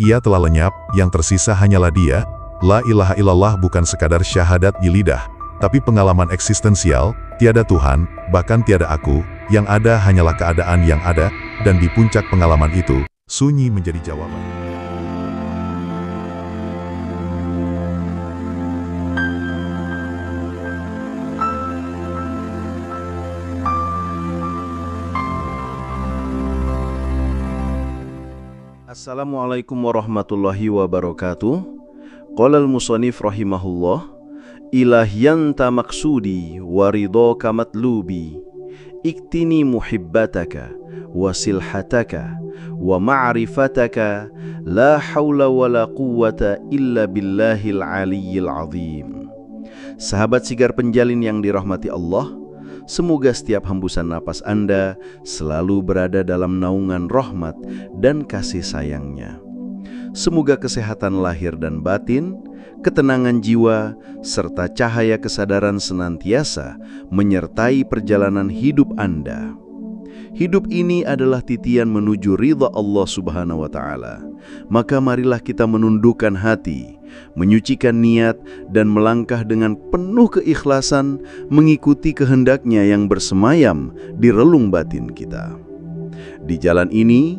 ia telah lenyap, yang tersisa hanyalah Dia. La ilaha illallah bukan sekadar syahadat di lidah, tapi pengalaman eksistensial, tiada Tuhan, bahkan tiada aku, yang ada hanyalah keadaan yang ada, dan di puncak pengalaman itu, sunyi menjadi jawaban. Assalamualaikum warahmatullahi wabarakatuh. Qala al-musannif rahimahullah, ilahyanta maksudi waridhaka matlubi, iktini muhibbataka wasilhataka wa ma'rifataka, la hawla wa la quwwata illa billahil aliyyil azim. Sahabat sigar penjalin yang dirahmati Allah, semoga setiap hembusan napas Anda selalu berada dalam naungan rahmat dan kasih sayang-Nya. Semoga kesehatan lahir dan batin, ketenangan jiwa, serta cahaya kesadaran senantiasa menyertai perjalanan hidup Anda. Hidup ini adalah titian menuju ridha Allah Subhanahu wa Ta'ala. Maka marilah kita menundukkan hati, menyucikan niat, dan melangkah dengan penuh keikhlasan mengikuti kehendak-Nya yang bersemayam di relung batin kita. Di jalan ini,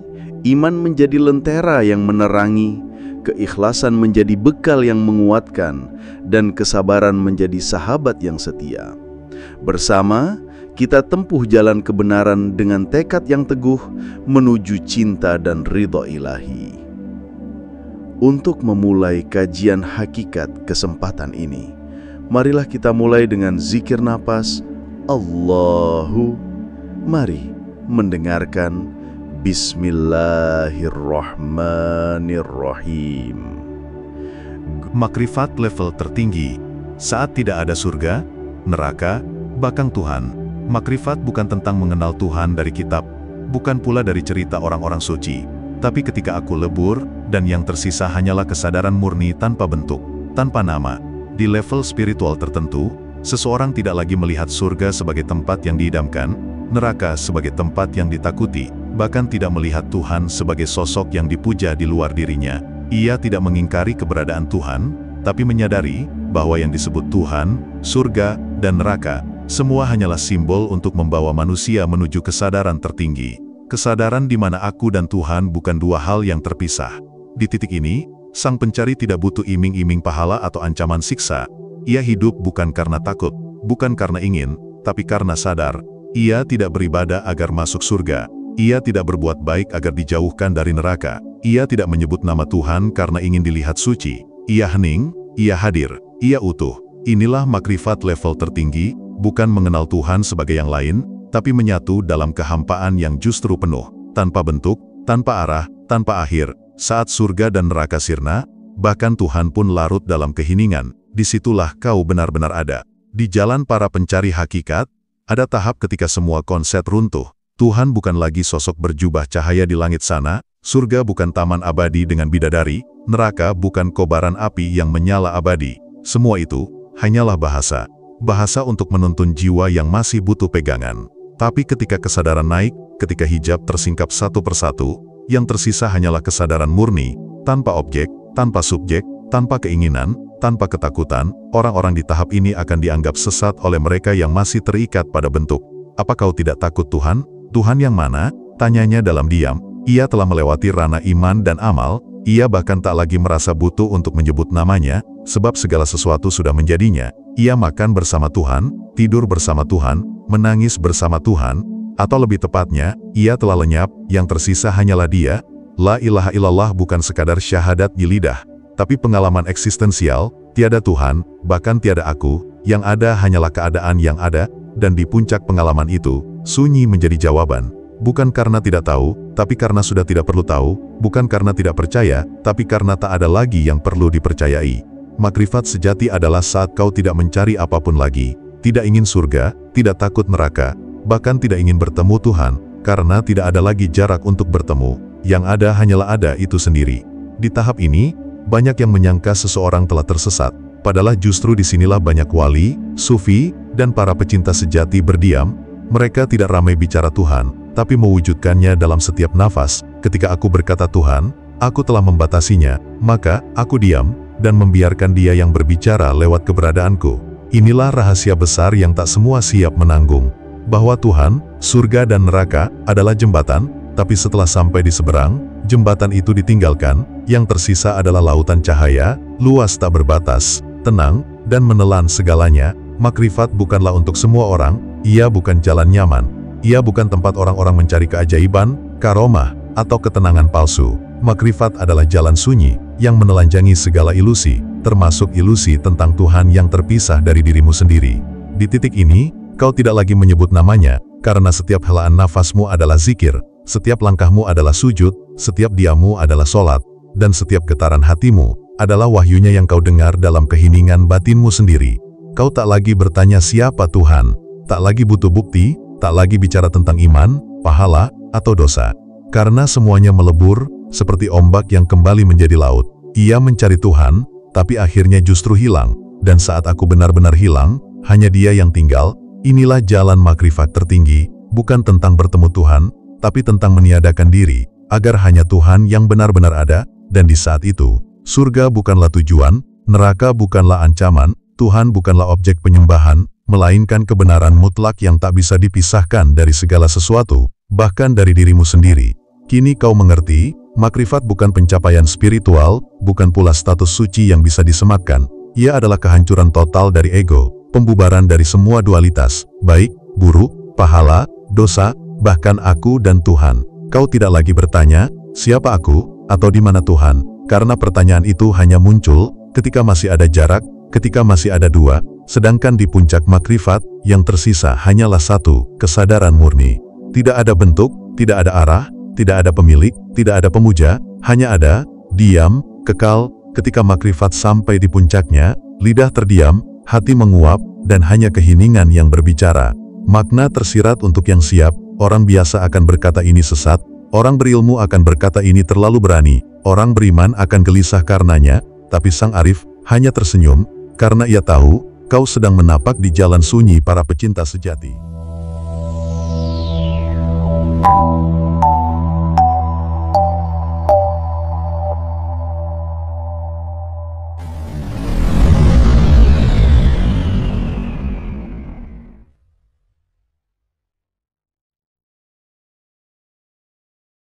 iman menjadi lentera yang menerangi, keikhlasan menjadi bekal yang menguatkan, dan kesabaran menjadi sahabat yang setia. Bersama, kita tempuh jalan kebenaran dengan tekad yang teguh menuju cinta dan ridha ilahi. Untuk memulai kajian hakikat kesempatan ini, marilah kita mulai dengan zikir napas Allahu. Mari mendengarkan Bismillahirrahmanirrahim. Makrifat level tertinggi. Saat tidak ada surga, neraka, bahkan Tuhan. Makrifat bukan tentang mengenal Tuhan dari kitab, bukan pula dari cerita orang-orang suci. Tapi ketika aku lebur, dan yang tersisa hanyalah kesadaran murni tanpa bentuk, tanpa nama. Di level spiritual tertentu, seseorang tidak lagi melihat surga sebagai tempat yang diidamkan, neraka sebagai tempat yang ditakuti, bahkan tidak melihat Tuhan sebagai sosok yang dipuja di luar dirinya. Ia tidak mengingkari keberadaan Tuhan, tapi menyadari bahwa yang disebut Tuhan, surga, dan neraka, semua hanyalah simbol untuk membawa manusia menuju kesadaran tertinggi. Kesadaran di mana aku dan Tuhan bukan dua hal yang terpisah. Di titik ini, sang pencari tidak butuh iming-iming pahala atau ancaman siksa. Ia hidup bukan karena takut, bukan karena ingin, tapi karena sadar. Ia tidak beribadah agar masuk surga. Ia tidak berbuat baik agar dijauhkan dari neraka. Ia tidak menyebut nama Tuhan karena ingin dilihat suci. Ia hening, ia hadir, ia utuh. Inilah makrifat level tertinggi, bukan mengenal Tuhan sebagai yang lain, tapi menyatu dalam kehampaan yang justru penuh, tanpa bentuk, tanpa arah, tanpa akhir. Saat surga dan neraka sirna, bahkan Tuhan pun larut dalam keheningan, disitulah kau benar-benar ada. Di jalan para pencari hakikat, ada tahap ketika semua konsep runtuh. Tuhan bukan lagi sosok berjubah cahaya di langit sana, surga bukan taman abadi dengan bidadari, neraka bukan kobaran api yang menyala abadi. Semua itu hanyalah bahasa. Bahasa untuk menuntun jiwa yang masih butuh pegangan. Tapi ketika kesadaran naik, ketika hijab tersingkap satu persatu, yang tersisa hanyalah kesadaran murni, tanpa objek, tanpa subjek, tanpa keinginan, tanpa ketakutan. Orang-orang di tahap ini akan dianggap sesat oleh mereka yang masih terikat pada bentuk. Apa kau tidak takut Tuhan? Tuhan yang mana? Tanyanya dalam diam. Ia telah melewati ranah iman dan amal. Ia bahkan tak lagi merasa butuh untuk menyebut namanya, sebab segala sesuatu sudah menjadinya. Ia makan bersama Tuhan, tidur bersama Tuhan, menangis bersama Tuhan, atau lebih tepatnya, ia telah lenyap, yang tersisa hanyalah Dia. La ilaha illallah bukan sekadar syahadat di lidah, tapi pengalaman eksistensial, tiada Tuhan, bahkan tiada aku, yang ada hanyalah keadaan yang ada, dan di puncak pengalaman itu, sunyi menjadi jawaban. Bukan karena tidak tahu, tapi karena sudah tidak perlu tahu, bukan karena tidak percaya, tapi karena tak ada lagi yang perlu dipercayai. Makrifat sejati adalah saat kau tidak mencari apapun lagi, tidak ingin surga, tidak takut neraka, bahkan tidak ingin bertemu Tuhan, karena tidak ada lagi jarak untuk bertemu, yang ada hanyalah ada itu sendiri. Di tahap ini, banyak yang menyangka seseorang telah tersesat, padahal justru disinilah banyak wali, sufi, dan para pecinta sejati berdiam. Mereka tidak ramai bicara Tuhan, tapi mewujudkannya dalam setiap nafas. Ketika aku berkata Tuhan, aku telah membatasinya, maka aku diam dan membiarkan dia yang berbicara lewat keberadaanku. Inilah rahasia besar yang tak semua siap menanggung, bahwa Tuhan, surga dan neraka adalah jembatan, tapi setelah sampai di seberang, jembatan itu ditinggalkan, yang tersisa adalah lautan cahaya, luas tak berbatas, tenang, dan menelan segalanya. Makrifat bukanlah untuk semua orang, ia bukan jalan nyaman, ia bukan tempat orang-orang mencari keajaiban, karomah, atau ketenangan palsu. Makrifat adalah jalan sunyi, yang menelanjangi segala ilusi, termasuk ilusi tentang Tuhan yang terpisah dari dirimu sendiri. Di titik ini, kau tidak lagi menyebut namanya, karena setiap helaan nafasmu adalah zikir, setiap langkahmu adalah sujud, setiap diammu adalah sholat, dan setiap getaran hatimu adalah wahyunya yang kau dengar dalam keheningan batinmu sendiri. Kau tak lagi bertanya siapa Tuhan, tak lagi butuh bukti, tak lagi bicara tentang iman, pahala, atau dosa. Karena semuanya melebur, seperti ombak yang kembali menjadi laut. Ia mencari Tuhan, tapi akhirnya justru hilang. Dan saat aku benar-benar hilang, hanya Dia yang tinggal. Inilah jalan makrifat tertinggi, bukan tentang bertemu Tuhan, tapi tentang meniadakan diri, agar hanya Tuhan yang benar-benar ada, dan di saat itu, surga bukanlah tujuan, neraka bukanlah ancaman, Tuhan bukanlah objek penyembahan, melainkan kebenaran mutlak yang tak bisa dipisahkan dari segala sesuatu, bahkan dari dirimu sendiri. Kini kau mengerti, makrifat bukan pencapaian spiritual, bukan pula status suci yang bisa disematkan. Ia adalah kehancuran total dari ego, pembubaran dari semua dualitas, baik, buruk, pahala, dosa, bahkan aku dan Tuhan. Kau tidak lagi bertanya, siapa aku, atau di mana Tuhan, karena pertanyaan itu hanya muncul ketika masih ada jarak, ketika masih ada dua, sedangkan di puncak makrifat, yang tersisa hanyalah satu, kesadaran murni. Tidak ada bentuk, tidak ada arah, tidak ada pemilik, tidak ada pemuja, hanya ada, diam, kekal. Ketika makrifat sampai di puncaknya, lidah terdiam, hati menguap, dan hanya keheningan yang berbicara. Makna tersirat untuk yang siap, orang biasa akan berkata ini sesat, orang berilmu akan berkata ini terlalu berani, orang beriman akan gelisah karenanya, tapi sang arif hanya tersenyum, karena ia tahu, kau sedang menapak di jalan sunyi para pecinta sejati.